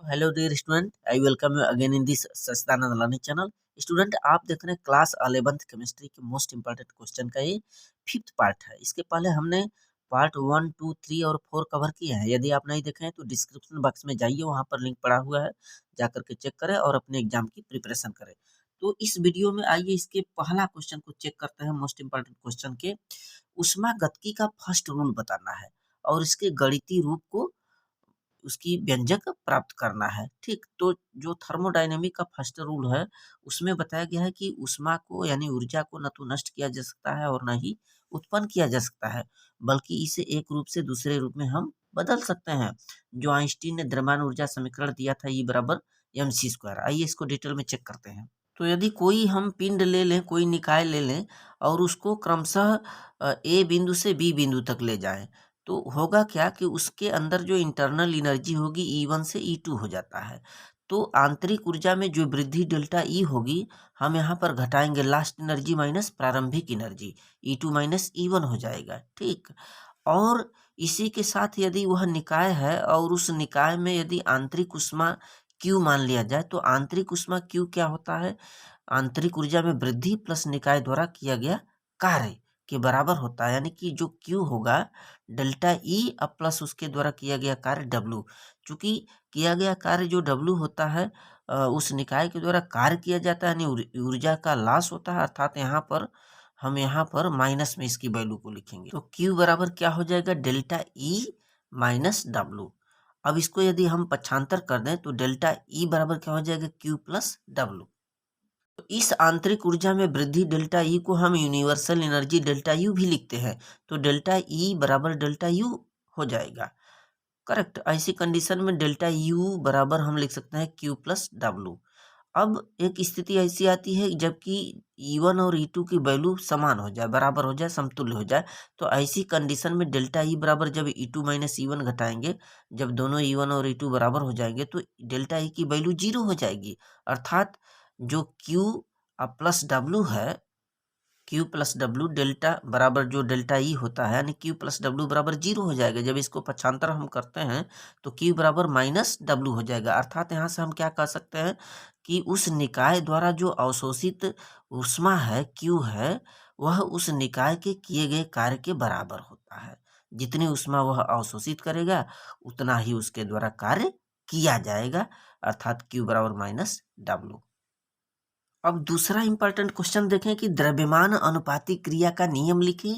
Hello dear student, I welcome you again in this Sastanand learning channel. Student, आप देख रहे हैं क्लास 11th केमिस्ट्री के मोस्ट इंपॉर्टेंट क्वेश्चन का ये फिफ्थ पार्ट है। इसके पहले हमने पार्ट 1, 2, 3 और 4 कवर किए हैं। यदि आप नहीं देखे हैं तो डिस्क्रिप्शन बॉक्स में जाइए, वहां पर लिंक पड़ा हुआ है, जाकर के चेक करें और अपने एग्जाम की प्रिपरेशन करें। तो इस वीडियो में आइए इसके पहला क्वेश्चन को चेक करते हैं। मोस्ट इंपॉर्टेंट क्वेश्चन के ऊष्मागतिकी का फर्स्ट रूल बताना है और इसके गणितीय रूप को उसकी व्यंजक प्राप्त करना है। ठीक, तो जो थर्मोडायनेमिक का फर्स्ट रूल है उसमें बताया गया है कि ऊष्मा को यानी ऊर्जा को न तो नष्ट किया जा सकता है और न ही उत्पन्न किया जा सकता है, बल्कि इसे एक रूप से दूसरे रूप में हम बदल सकते हैं। जो आइंस्टीन ने द्रव्यमान ऊर्जा समीकरण दिया था E बराबर mc²। आइए इसको डिटेल में चेक करते हैं। तो यदि कोई हम पिंड ले लें, कोई निकाय ले लें और उसको क्रमशः ए बिंदु से बी बिंदु तक ले जाएं, तो होगा क्या कि उसके अंदर जो इंटरनल एनर्जी होगी E1 से E2 हो जाता है। तो आंतरिक ऊर्जा में जो वृद्धि डेल्टा E होगी हम यहाँ पर घटाएंगे लास्ट एनर्जी माइनस प्रारंभिक एनर्जी, E2 माइनस E1 हो जाएगा। ठीक, और इसी के साथ यदि वह निकाय है और उस निकाय में यदि आंतरिक ऊष्मा Q मान लिया जाए, तो आंतरिक ऊष्मा Q क्या होता है? आंतरिक ऊर्जा में वृद्धि प्लस निकाय द्वारा किया गया कार्य के बराबर होता है। यानी कि जो Q होगा डेल्टा E अब प्लस उसके द्वारा किया गया कार्य W। चूंकि किया गया कार्य जो W होता है उस निकाय के द्वारा कार्य किया जाता है, यानी ऊर्जा का लॉस होता है। अर्थात यहाँ पर माइनस में इसकी वैल्यू को लिखेंगे, तो Q बराबर क्या हो जाएगा? Delta E minus W। अब इसको यदि हम पक्षांतर कर दें तो डेल्टा E बराबर क्या हो जाएगा? Q plus W। तो इस आंतरिक ऊर्जा में वृद्धि डेल्टा E को हम यूनिवर्सल एनर्जी डेल्टा U भी लिखते हैं, तो डेल्टा E बराबर डेल्टा U हो जाएगा। करेक्ट। ऐसी कंडीशन में डेल्टा U बराबर हम लिख सकते हैं Q प्लस W। अब एक स्थिति ऐसी आती है जबकि E1 और E2 की वैल्यू समान हो जाए, बराबर हो जाए, समतुल्य हो जाए, तो ऐसी कंडीशन में डेल्टा E बराबर जब E2 माइनस E1 घटाएंगे, जब दोनों E1 और E2 बराबर हो जाएंगे तो डेल्टा E की वैल्यू 0 हो जाएगी। अर्थात जो Q प्लस W है, Q प्लस W डेल्टा बराबर जो डेल्टा E होता है, यानी Q प्लस W बराबर 0 हो जाएगा। जब इसको पक्षांतर हम करते हैं तो Q बराबर माइनस W हो जाएगा। अर्थात यहाँ से हम क्या कह सकते हैं कि उस निकाय द्वारा जो अवशोषित ऊष्मा है Q है, वह उस निकाय के किए गए कार्य के बराबर होता है। जितनी ऊष्मा वह अवशोषित करेगा उतना ही उसके द्वारा कार्य किया जाएगा, अर्थात Q बराबर माइनस W। अब दूसरा इंपॉर्टेंट क्वेश्चन देखें कि द्रव्यमान अनुपाती क्रिया का नियम लिखें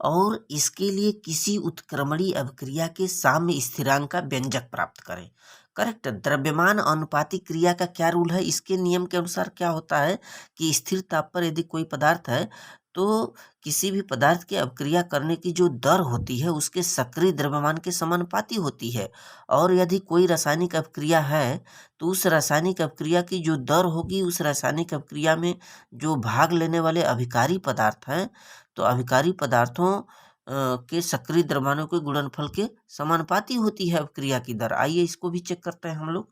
और इसके लिए किसी उत्क्रमणीय अभिक्रिया के साम्य स्थिरांक का व्यंजक प्राप्त करें। करेक्ट। द्रव्यमान अनुपाती क्रिया का क्या रूल है? इसके नियम के अनुसार क्या होता है कि स्थिर ताप पर यदि कोई पदार्थ है तो किसी भी पदार्थ की अभिक्रिया करने की जो दर होती है उसके सक्रिय द्रव्यमान के समानुपाती होती है। और यदि कोई रासायनिक अभिक्रिया है तो उस रासायनिक अभिक्रिया की जो दर होगी, उस रासायनिक अभिक्रिया में जो भाग लेने वाले अभिकारी पदार्थ हैं, तो अभिकारी पदार्थों के सक्रिय द्रव्यमानों के गुणनफल के समानुपाती होती है अभिक्रिया की दर। आइए इसको भी चेक करते हैं हम लोग।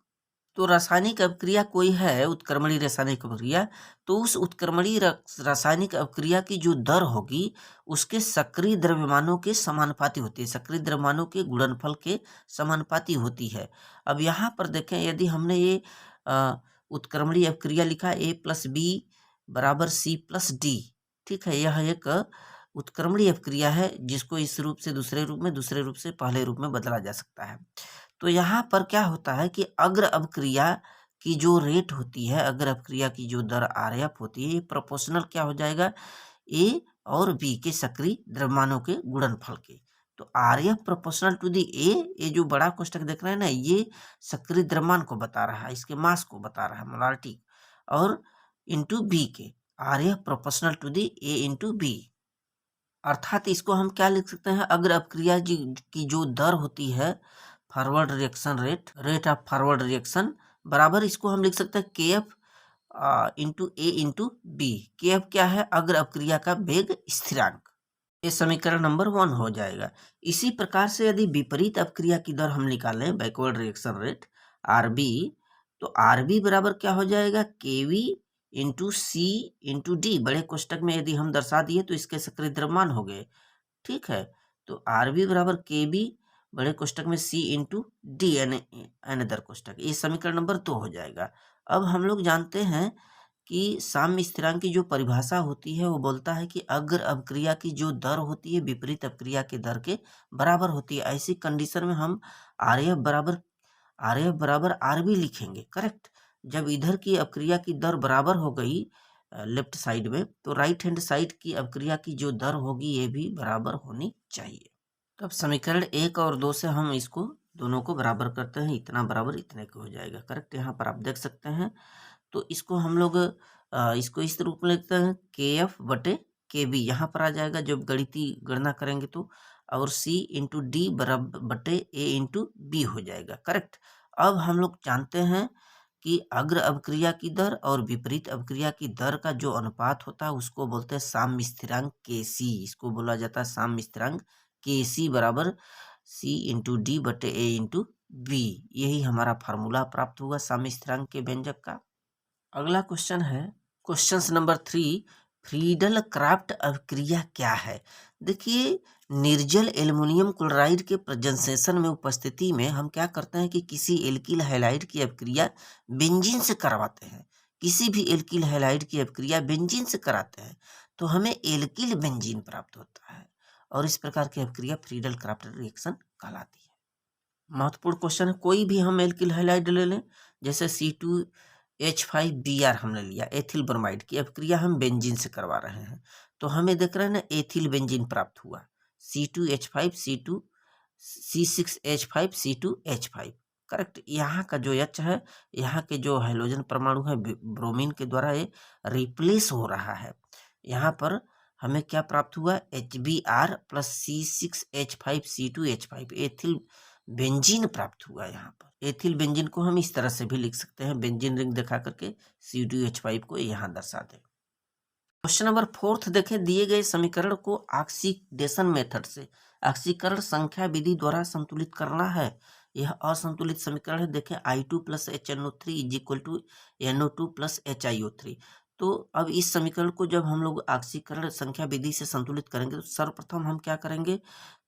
तो रासायनिक अभिक्रिया कोई है, उत्क्रमणीय रासायनिक अभिक्रिया, तो उस उत्क्रमणीय रासायनिक अभिक्रिया की जो दर होगी उसके सक्रिय द्रव्यमानों के समानुपाती होती है, सक्रिय द्रव्यमानों के गुणनफल के समानुपाती होती है। अब यहाँ पर देखें, यदि हमने ये उत्क्रमणीय अभिक्रिया लिखा A प्लस बी बराबर C प्लस डी, ठीक है, यह एक उत्क्रमणीय अभिक्रिया है जिसको इस रूप से दूसरे रूप में, दूसरे रूप से पहले रूप में बदला जा सकता है। तो यहाँ पर क्या होता है कि अग्र अभिक्रिया की जो रेट होती है, अग्र अभिक्रिया की जो दर RF होती है, ये प्रोपोर्शनल क्या हो जाएगा? A और B के सक्रिय द्रव्यमानों के गुणनफल के। तो RF proportional to the A, ये जो बड़ा कोष्टक देख रहे हैं ना, ये सक्रिय द्रव्यमान को बता रहा है, इसके मास को बता रहा है, मोलारिटी, और इंटू B के, RF proportional to the A into B। अर्थात इसको हम क्या लिख सकते हैं? अग्र अभिक्रिया की जो दर होती है, forward reaction rate, rate of forward reaction, बराबर इसको हम लिख सकते हैं KF into A into B. KF क्या है? अग्र अभिक्रिया का वेग स्थिरांक। ये समीकरण नंबर 1 हो जाएगा। इसी प्रकार से यदि विपरीत अपक्रिया की दर हम निकालें, बैकवर्ड रिएक्शन रेट RB, तो RB बराबर क्या हो जाएगा? KV into C into D. बड़े कोष्टक में यदि हम दर्शा दिए तो इसके सक्रिय द्रव्यमान हो गए, ठीक है। तो RB बराबर KB बड़े कोष्टक में C इंटू डी अनदर कोष्टक, ये समीकरण नंबर 2 हो जाएगा। अब हम लोग जानते हैं कि साम्य स्थिरांक की जो परिभाषा होती है वो बोलता है कि अग्र अपक्रिया की जो दर होती है विपरीत अपक्रिया के दर के बराबर होती है। ऐसी कंडीशन में हम आर एफ बराबर आर बी लिखेंगे, करेक्ट। जब इधर की अपक्रिया की दर बराबर हो गई लेफ्ट साइड में, तो राइट हैंड साइड की अपक्रिया की जो दर होगी ये भी बराबर होनी चाहिए। तो अब समीकरण 1 और 2 से हम इसको दोनों को बराबर करते हैं, इतना बराबर इतने को हो जाएगा, करेक्ट। यहाँ पर आप देख सकते हैं। तो इसको हम लोग इसको इस रूप में लिखते हैं के एफ बटे के बी, यहाँ पर आ जाएगा जब गणितीय गणना करेंगे तो, और सी इंटू डी बराबर बटे ए इंटू बी हो जाएगा, करेक्ट। अब हम लोग जानते हैं कि अग्र अपक्रिया की दर और विपरीत अपक्रिया की दर का जो अनुपात होता है उसको बोलते हैं साम्य स्थिरांक के सी, इसको बोला जाता है साम्य स्थिरांक के सी बराबर सी इंटू डी बटे ए इंटू बी। यही हमारा फार्मूला प्राप्त हुआ साम्य स्थिरांक के व्यंजक का। अगला क्वेश्चन है क्वेश्चन नंबर 3, फ्रीडल क्राफ्ट अभिक्रिया क्या है। देखिए, निर्जल एल्युमिनियम क्लोराइड के प्रेजेंटेशन में उपस्थिति में हम क्या करते हैं कि किसी एल्किल हैलाइड की अभिक्रिया बेंजीन से करवाते हैं। किसी भी एल्किल हैलाइड की अभिक्रिया बेंजीन से कराते हैं तो हमें एल्किल बेंजीन प्राप्त होता है, और इस प्रकार की अभिक्रिया फ्रीडल क्राफ्ट रिएक्शन कहलाती है। महत्वपूर्ण क्वेश्चन है, कोई भी हम एल्किल हैलाइड ले लें, जैसे C2H5Br हमने लिया, एथिल ब्रोमाइड की अभिक्रिया हम बेंजीन से करवा रहे हैं, तो हमें देख रहे हैं ना एथिल बेंजीन प्राप्त हुआ, C2H5 C6H5 करेक्ट। यहाँ का जो H है, यहाँ के जो हाइड्रोजन परमाणु है ब्रोमीन के द्वारा ये रिप्लेस हो रहा है। यहाँ पर हमें क्या प्राप्त हुआ, HBr plus C6H5 ethyl benzene प्राप्त हुआ। यहाँ पर एथिल बेंजीन को हम इस तरह से भी लिख सकते हैं, बेंजीन रिंग दिखा करके C2H5 को यहाँ दर्शा दें। क्वेश्चन नंबर 4 देखें, दिए गए समीकरण को ऑक्सीडेशन मेथड से ऑक्सीकरण संख्या विधि द्वारा संतुलित करना है। यह असंतुलित समीकरण है। देखें I2 plus HNO3 is equal to NO2 plus HiO3। तो अब इस समीकरण को जब हम लोग ऑक्सीकरण संख्या विधि से संतुलित करेंगे तो सर्वप्रथम हम क्या करेंगे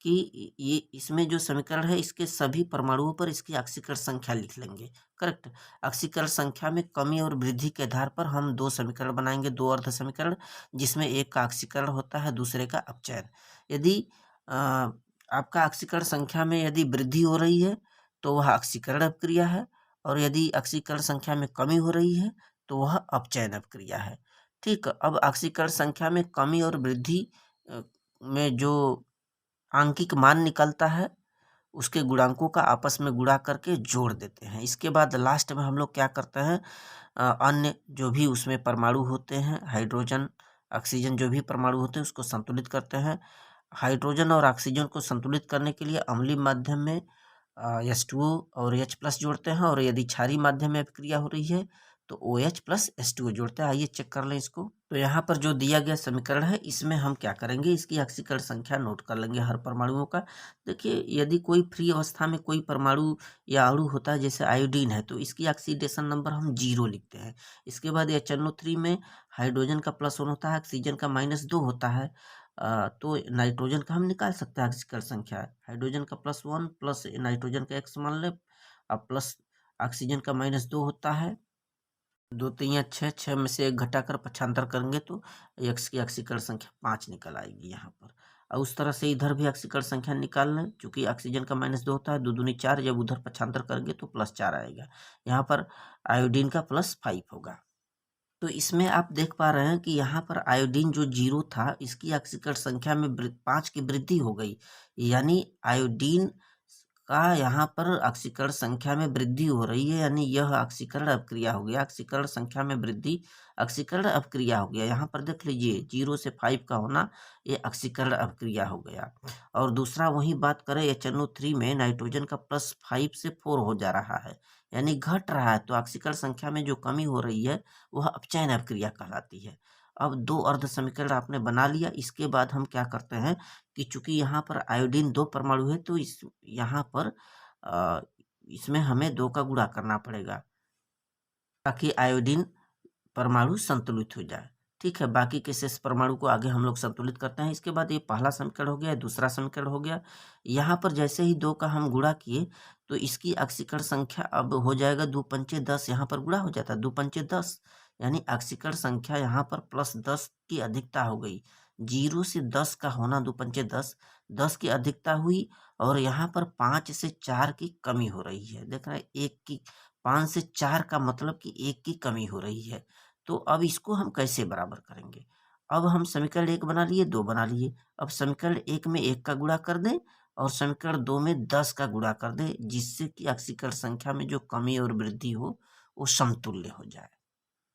कि ये इसमें जो समीकरण है इसके सभी परमाणुओं पर इसकी ऑक्सीकरण संख्या लिख लेंगे, करेक्ट। ऑक्सीकरण संख्या में कमी और वृद्धि के आधार पर हम दो समीकरण बनाएंगे, दो अर्ध समीकरण, जिसमें एक का ऑक्सीकरण होता है दूसरे का अपचयन। यदि आपका ऑक्सीकरण संख्या में यदि वृद्धि हो रही है तो वह ऑक्सीकरण अपक्रिया है, और यदि ऑक्सीकरण संख्या में कमी हो रही है तो वह अपचयन अपक्रिया है। ठीक, अब ऑक्सीकरण संख्या में कमी और वृद्धि में जो आंकिक मान निकलता है उसके गुणांकों का आपस में गुणा करके जोड़ देते हैं। इसके बाद लास्ट में हम लोग क्या करते हैं, अन्य जो भी उसमें परमाणु होते हैं, हाइड्रोजन ऑक्सीजन जो भी परमाणु होते हैं उसको संतुलित करते हैं। हाइड्रोजन और ऑक्सीजन को संतुलित करने के लिए अम्लीय माध्यम में H2O और H+ जोड़ते हैं, और यदि क्षारीय माध्यम में अभिक्रिया हो रही है तो OH प्लस H2O जोड़ते हैं। आइए चेक कर लें इसको। तो यहाँ पर जो दिया गया समीकरण है इसमें हम क्या करेंगे, इसकी ऑक्सीकरण संख्या नोट कर लेंगे हर परमाणुओं का। देखिए, यदि कोई फ्री अवस्था में कोई परमाणु या अणु होता है जैसे आयोडीन है तो इसकी ऑक्सीडेशन नंबर हम 0 लिखते हैं। इसके बाद HNO3 में हाइड्रोजन का +1 होता है, ऑक्सीजन का -2 होता है, तो नाइट्रोजन का हम निकाल सकते हैं ऑक्सीकरण संख्या। हाइड्रोजन का +1 प्लस नाइट्रोजन का x मान ले, अब प्लस ऑक्सीजन का -2 होता है, 2 3 6, 6 में से 1 घटाकर पक्षांतर करेंगे तो x की ऑक्सीकरण संख्या 5 निकल आएगी यहाँ पर। और उस तरह से इधर भी ऑक्सीकरण संख्या निकाल लें, चूंकि ऑक्सीजन का -2 होता है, 2 दूनी 4, जब उधर पक्षांतर करेंगे तो +4 आएगा। यहाँ पर आयोडीन का +5 होगा। तो इसमें आप देख पा रहे हैं कि यहाँ पर आयोडीन जो 0 था इसकी ऑक्सीकरण संख्या में 5 की वृद्धि हो गई, यानी आयोडीन का यहाँ पर ऑक्सीकरण संख्या में वृद्धि हो रही है, यानी यह ऑक्सीकरण अपक्रिया हो गया। ऑक्सीकरण संख्या में वृद्धि ऑक्सीकरण अपक्रिया हो गया। यहाँ पर देख लीजिए 0 से 5 का होना ये ऑक्सीकरण अपक्रिया हो गया। और दूसरा वही बात करें, HNO3 में नाइट्रोजन का +5 से 4 हो जा रहा है, यानी घट रहा है, तो ऑक्सीकरण संख्या में जो कमी हो रही है वह अपचयन अपक्रिया कहलाती है। अब दो अर्ध समीकरण आपने बना लिया। इसके बाद हम क्या करते हैं कि चूंकि यहाँ पर आयोडीन 2 परमाणु है तो इस यहाँ पर इसमें हमें 2 का गुणा करना पड़ेगा ताकि आयोडीन परमाणु संतुलित हो जाए। ठीक है, बाकी के शेष परमाणु को आगे हम लोग संतुलित करते हैं। इसके बाद ये पहला समीकरण हो गया, दूसरा समीकरण हो गया। यहाँ पर जैसे ही 2 का हम गुणा किए तो इसकी ऑक्सीकरण संख्या अब हो जाएगा 2 पंचे 10, यहाँ पर गुणा हो जाता है 2 पंचे 10, यानी ऑक्सीकरण संख्या यहाँ पर +10 की अधिकता हो गई। 0 से 10 का होना 2 पंचे 10, 10 की अधिकता हुई और यहाँ पर 5 से 4 की कमी हो रही है। देख रहे हैं, 1 की 5 से 4 का मतलब कि 1 की कमी हो रही है। तो अब इसको हम कैसे बराबर करेंगे? अब हम समीकरण 1 बना लिए, 2 बना लिए। अब समीकरण 1 में 1 का गुणा कर दें और समीकरण 2 में 10 का गुणा कर दें, जिससे कि ऑक्सीकरण संख्या में जो कमी और वृद्धि हो वो समतुल्य हो जाए।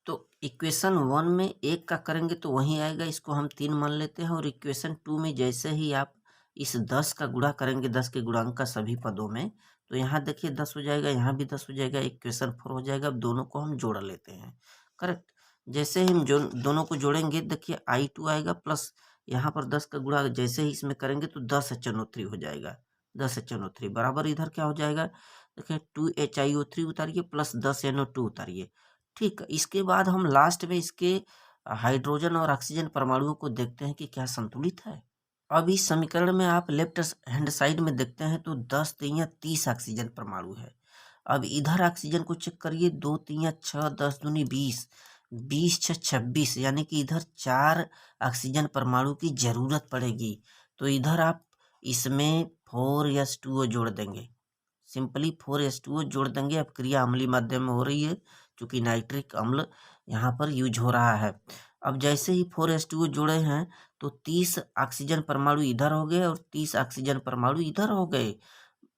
तो इक्वेशन 1 में 1 का करेंगे तो वहीं आएगा, इसको हम 3 मान लेते हैं। और इक्वेशन 2 में जैसे ही आप इस 10 का गुणा करेंगे, 10 के गुणांक का सभी पदों में, तो यहाँ देखिए 10 हो जाएगा, यहाँ भी 10 हो जाएगा, इक्वेशन 4 हो जाएगा। अब दोनों को हम जोड़ लेते हैं, करेक्ट। जैसे ही हम जो दोनों को जोड़ेंगे, देखिए I2 आएगा प्लस यहाँ पर 10 का गुणा जैसे ही इसमें करेंगे तो 10HNO3 हो जाएगा। 10HNO3 बराबर इधर क्या हो जाएगा, देखिए 2HIO3 उतारिए प्लस 10NO2 उतारिए। ठीक, इसके बाद हम लास्ट में इसके हाइड्रोजन और ऑक्सीजन परमाणुओं को देखते हैं कि क्या संतुलित है। अब इस समीकरण में आप लेफ्ट हैंड साइड में देखते हैं तो 10 तिया 30 ऑक्सीजन परमाणु है। अब इधर ऑक्सीजन को चेक करिए, 2 तिया 6, 10 दूनी 20, 20 6 26, यानी कि इधर 4 ऑक्सीजन परमाणु की जरूरत पड़ेगी। तो इधर आप इसमें 4s2o जोड़ देंगे, सिंपली 4s2o जोड़ देंगे। अब क्रिया अम्लीय माध्यम में हो रही है, चूंकि नाइट्रिक अम्ल यहाँ पर यूज हो रहा है। अब जैसे ही 4s2o जोड़े हैं तो 30 ऑक्सीजन परमाणु इधर हो गए और 30 ऑक्सीजन परमाणु इधर हो गए।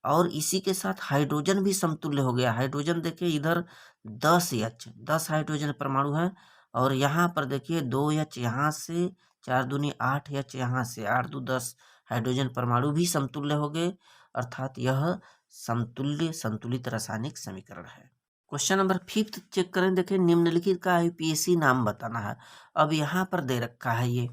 और इसी के साथ हाइड्रोजन भी समतुल्य हो गया। हाइड्रोजन देखिए इधर 10 हाइड्रोजन परमाणु है और यहाँ पर देखिए 2H यहाँ से, 4 दूनी 8H यहाँ से, 8 दू 10 हाइड्रोजन परमाणु भी समतुल्य हो गए। अर्थात यह समतुल्य संतुलित रासायनिक समीकरण है। क्वेश्चन नंबर 5 चेक करें, देखें निम्नलिखित का IUPAC नाम बताना है। अब यहाँ पर दे रखा है ये,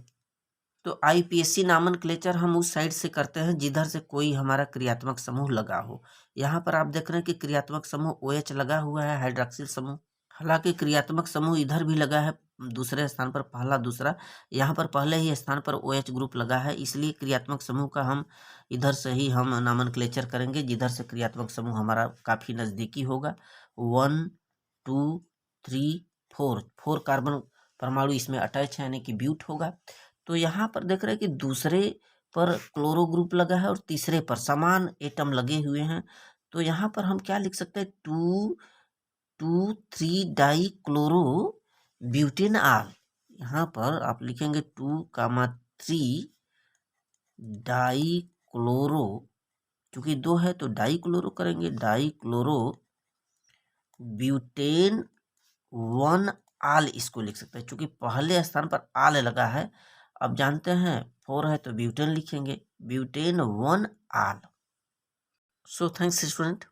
तो IUPAC नामनक्लेचर हम उस साइड से करते हैं जिधर से कोई हमारा क्रियात्मक समूह लगा हो। यहाँ पर आप देख रहे हैं कि क्रियात्मक समूह OH लगा हुआ है, हाइड्रॉक्सिल समूह। हालांकि क्रियात्मक समूह इधर भी लगा है, दूसरे स्थान पर पहला दूसरा, यहाँ पर पहले ही स्थान पर OH ग्रुप लगा है, इसलिए क्रियात्मक समूह का हम इधर से ही हम नामनक्लेचर करेंगे जिधर से क्रियात्मक समूह हमारा काफ़ी नज़दीकी होगा। 1 2 3 4, 4 कार्बन परमाणु इसमें अटैच है, यानी कि ब्यूट होगा। तो यहाँ पर देख रहे हैं कि दूसरे पर क्लोरो ग्रुप लगा है और तीसरे पर समान एटम लगे हुए हैं। तो यहाँ पर हम क्या लिख सकते हैं, 2 डाई क्लोरो ब्यूटेनॉल। यहाँ पर आप लिखेंगे 2, 3 डाई क्लोरो, चूंकि 2 है तो डाई क्लोरो करेंगे, डाई क्लोरो ब्यूटेन 1 आल इसको लिख सकते हैं, चूंकि पहले स्थान पर आल लगा है। अब जानते हैं 4 है तो ब्यूटेन लिखेंगे, butane 1 ol. So thanks student.